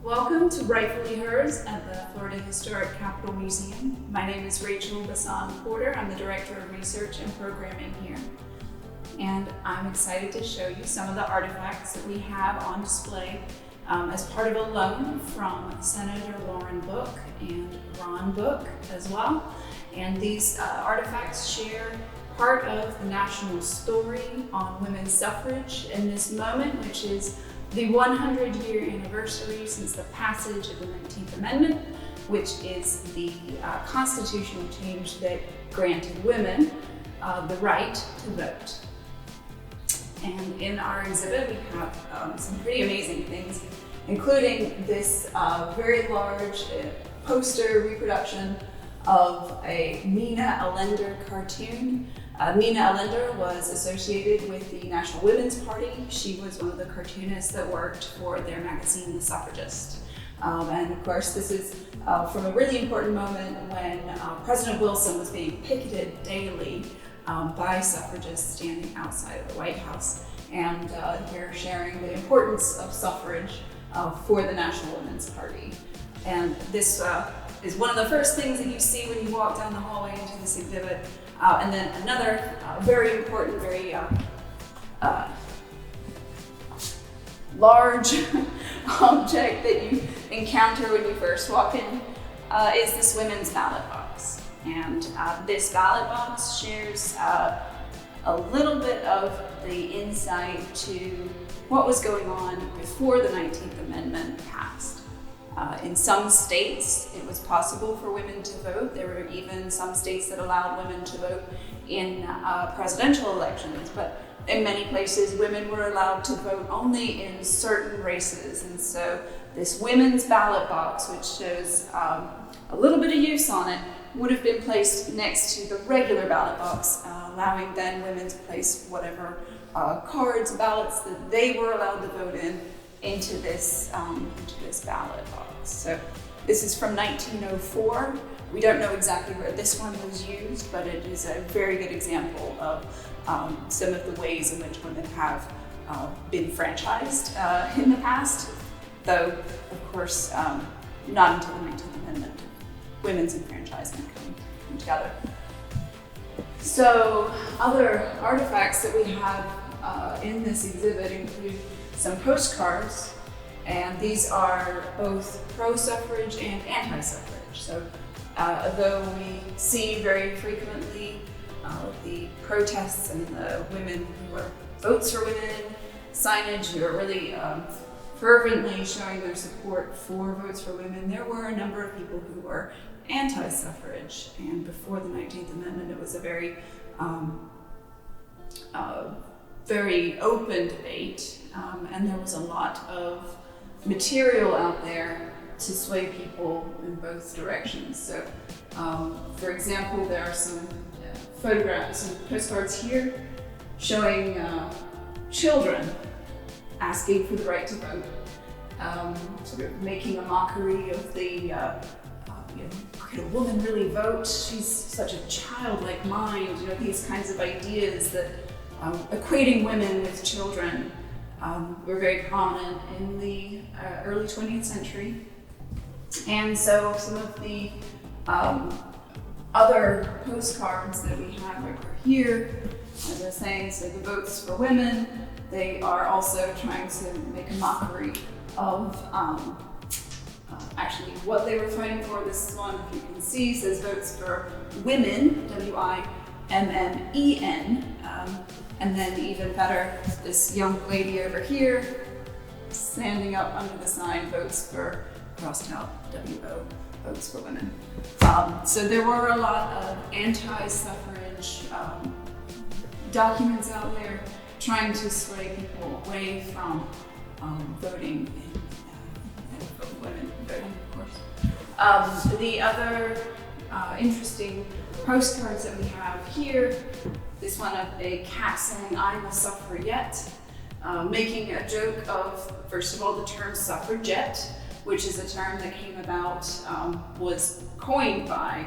Welcome to Rightfully Hers at the Florida Historic Capitol Museum. My name is Rachel Bassan Porter. I'm the Director of Research and Programming here. And I'm excited to show you some of the artifacts that we have on display as part of a loan from Senator Lauren Book and Ron Book as well. And these artifacts share part of the national story on women's suffrage in this moment, which is the 100-year anniversary since the passage of the 19th Amendment, which is the constitutional change that granted women the right to vote. And in our exhibit, we have some pretty amazing things, including this very large poster reproduction of a Nina Allender cartoon. Nina Allender was associated with the National Women's Party. She was one of the cartoonists that worked for their magazine, The Suffragist. And of course, this is from a really important moment when President Wilson was being picketed daily by suffragists standing outside of the White House. And here sharing the importance of suffrage for the National Women's Party. And this is one of the first things that you see when you walk down the hallway into this exhibit. And then another very important, very large object that you encounter when you first walk in is this women's ballot box. And this ballot box shares a little bit of the insight to what was going on before the 19th Amendment passed. In some states, it was possible for women to vote. There were even some states that allowed women to vote in presidential elections, but in many places, women were allowed to vote only in certain races. And so this women's ballot box, which shows a little bit of use on it, would have been placed next to the regular ballot box, allowing then women to place whatever cards, ballots that they were allowed to vote in into this ballot box. So this is from 1904. We don't know exactly where this one was used, but it is a very good example of some of the ways in which women have been franchised in the past, though of course not until the 19th Amendment, women's enfranchisement coming together. So other artifacts that we have in this exhibit include some postcards, and these are both pro-suffrage and anti-suffrage. So though we see very frequently the protests and the women who are votes for women signage who are really fervently showing their support for votes for women, there were a number of people who were anti-suffrage. And before the 19th Amendment, it was a very very open debate, and there was a lot of material out there to sway people in both directions. So, for example, there are some photographs, some postcards here showing children asking for the right to vote, sort of making a mockery of the could a woman really vote? She's such a childlike mind. These kinds of ideas that equating women with children were very prominent in the early 20th century. And so some of the other postcards that we have right here, as I was saying, so the votes for women, they are also trying to make a mockery of actually what they were fighting for. This one, if you can see, says votes for women, W-I-M-M-E-N. And then even better, this young lady over here, standing up under the sign, votes for, crossed out, W-O, votes for women. So there were a lot of anti-suffrage documents out there trying to sway people away from voting and women voting, of course. The other interesting postcards that we have here, this one of a cat saying, "I'm a suffragette," making a joke of, first of all, the term suffragette, which is a term that came about, was coined by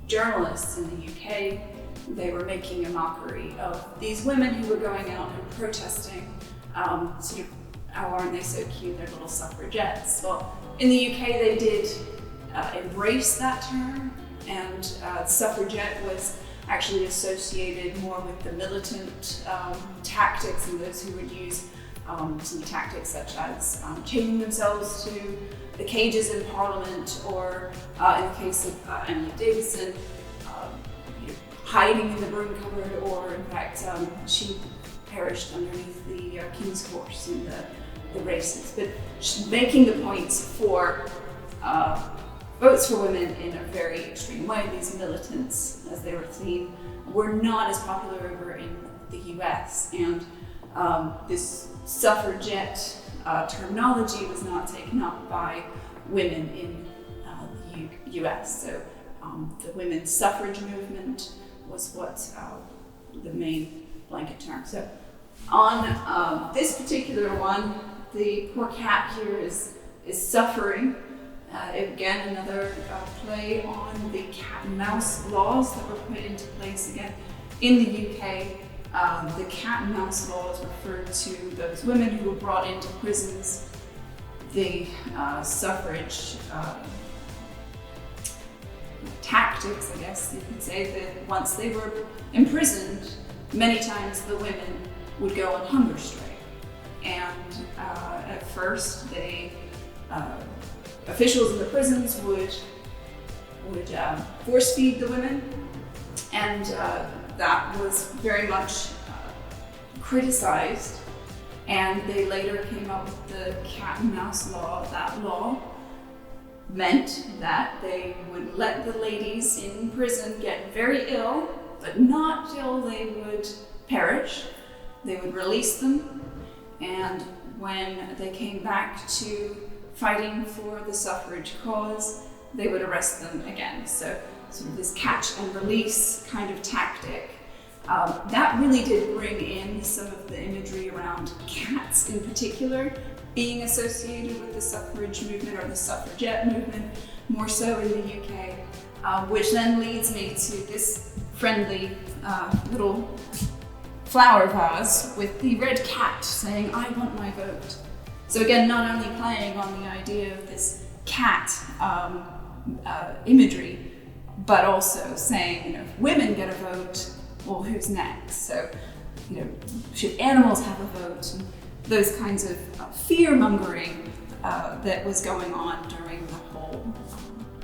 journalists in the UK. They were making a mockery of these women who were going out and protesting sort of aren't they so cute, they're little suffragettes. Well, in the UK they did embrace that term, and suffragette was actually associated more with the militant tactics, and those who would use some tactics such as chaining themselves to the cages in Parliament, or in the case of Emily Davison, hiding in the broom cupboard, or in fact she perished underneath the King's horse in the races. But making the points for votes for women in a very extreme way. These militants, as they were seen, were not as popular over in the US, and this suffragette terminology was not taken up by women in the US. So the women's suffrage movement was what the main blanket term. So on this particular one, the poor cat here is suffering. Again, another play on the cat and mouse laws that were put into place again in the UK. The cat and mouse laws referred to those women who were brought into prisons. The suffrage tactics, I guess you could say, that once they were imprisoned, many times the women would go on hunger strike. And at first, officials in the prisons would force feed the women, and that was very much criticized. And they later came up with the cat and mouse law. That law meant that they would let the ladies in prison get very ill, but not till they would perish. They would release them, and when they came back to fighting for the suffrage cause, they would arrest them again. So sort of this catch and release kind of tactic. That really did bring in some of the imagery around cats in particular being associated with the suffrage movement, or the suffragette movement, more so in the UK, which then leads me to this friendly little flower vase with the red cat saying, "I want my vote." So again, not only playing on the idea of this cat imagery, but also saying, if women get a vote, well, who's next? So, should animals have a vote? And those kinds of fear-mongering that was going on during the whole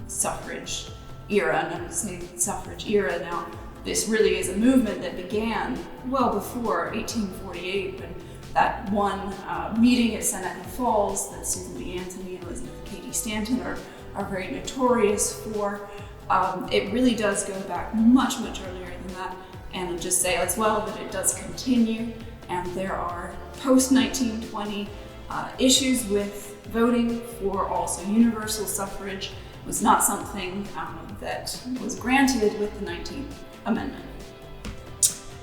suffrage era. And I'm saying suffrage era now, this really is a movement that began well before 1848, when that one meeting at Seneca Falls that Susan B. Anthony and Elizabeth Cady Stanton are very notorious for. It really does go back much, much earlier than that. And I'll just say as well that it does continue, and there are post-1920 issues with voting for also universal suffrage. Was not something that was granted with the 19th Amendment.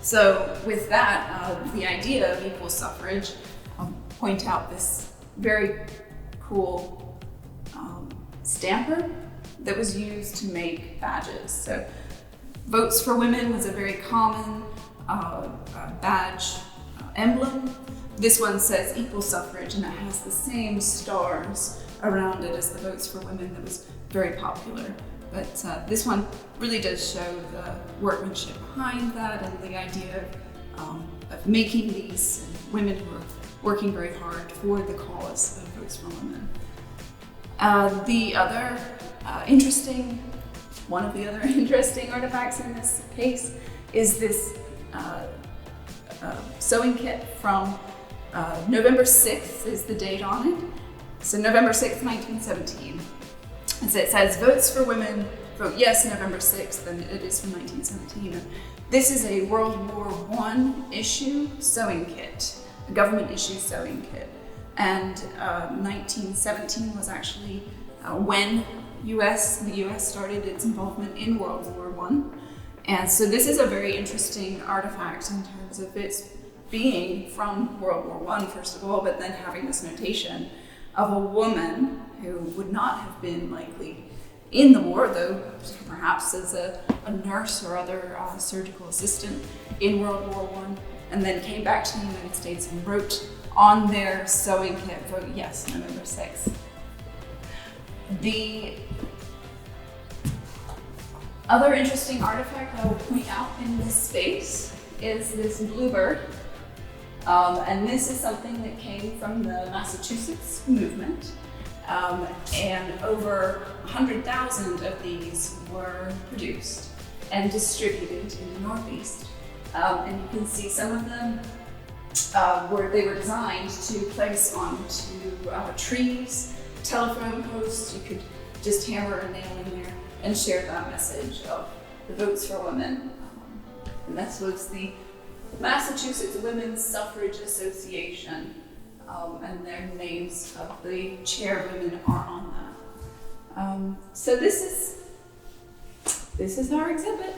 So with that, the idea of equal suffrage, I'll point out this very cool stamper that was used to make badges. So votes for women was a very common badge emblem. This one says equal suffrage, and it has the same stars around it as the votes for women that was very popular. But this one really does show the workmanship behind that, and the idea of making these women who are working very hard for the cause of votes for women. One of the other interesting artifacts in this case is this sewing kit from November 6th is the date on it. So November 6th, 1917. And so it says, votes for women, vote yes, November 6th, and it is from 1917. This is a World War I issue sewing kit, a government issue sewing kit. And 1917 was actually when the US started its involvement in World War I. And so this is a very interesting artifact in terms of its being from World War I, first of all, but then having this notation of a woman who would not have been likely in the war, though perhaps as a nurse or other surgical assistant in World War I, and then came back to the United States and wrote on their sewing kit. So yes, November 6th. The other interesting artifact I will point out in this space is this bluebird. And this is something that came from the Massachusetts movement. And over 100,000 of these were produced and distributed in the Northeast. And you can see some of them they were designed to place onto trees, telephone posts. You could just hammer a nail in there and share that message of the Votes for Women. And this was the Massachusetts Women Suffrage Association, and their names of the chairwomen are on that. So this is our exhibit.